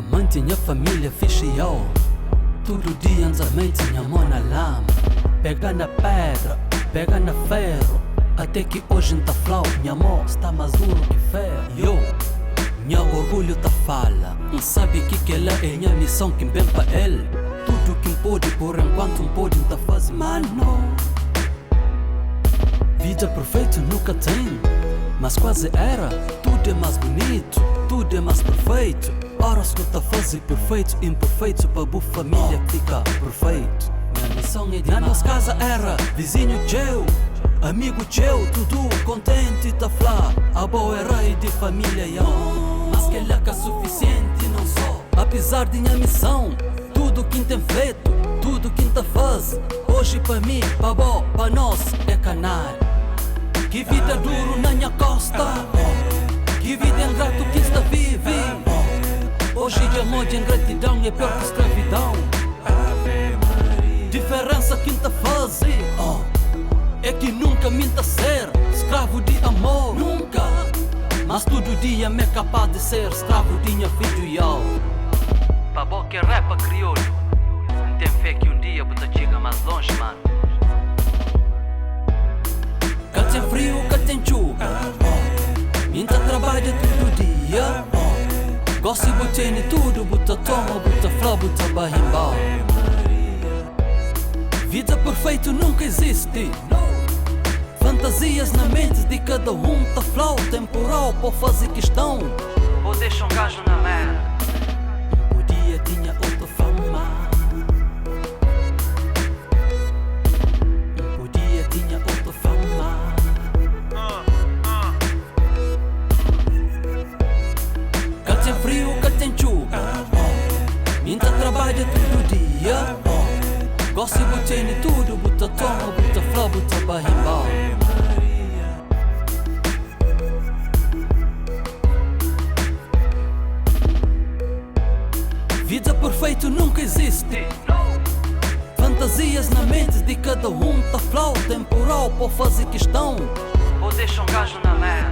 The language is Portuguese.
A mãe tinha família fixe, yo. Todo dia antes a mãe tinha mão na lama. Pega na pedra, pega na ferro. Até que hoje não tá flau, minha mão está mais duro que ferro. Yo, minha orgulho tá fala. Não sabe que ela é minha missão, que bem pra ele. Tudo que pode, por enquanto não pode, tá fazendo. Mano, vida perfeita nunca tem, mas quase era. Tudo é mais bonito, tudo é mais perfeito. Horas que tá fazendo perfeito, imperfeito. Pra boa família fica perfeito. Minha missão é de na nossa casa era vizinho teu, amigo teu, tudo contente tá flá. A boa é rei de família, yo. Mas que ela é suficiente não só. Apesar de minha missão, tudo que tem feito, tudo que tá faz. Hoje pra mim, pra bom, pra nós é canal. Que vida duro na minha costa, que vida ingrato que está vive. Hoje de amor de ingratidão é pior que escravidão. Diferença que tá faz é que nunca minta ser escravo de amor, nunca. Mas todo dia me é capaz de ser escravo de minha filho, yo. Pra boa que rapa crioulo, não tem fé que um dia você chega mais longe, mano. Cá tem frio, cá tem chuva, minta trabalha todo dia. Gosto de botar em tudo, bota toma, bota flor, bota barrimbau. Vida perfeita nunca existe. Fantasias na mente de cada um tá flow. Temporal para fazer questão, ou deixa gajo na merda. Um dia tinha outra fama, um dia tinha outra fama. Cá tem frio, cá tem chuva, minta trabalha todo dia. Gosto de botar em tudo, bota toma, bota flor, bota barrimbau. Vida perfeita nunca existe. Fantasias na mente de cada um tá flow. Temporal para fazer questão, ou deixa gajo na merda.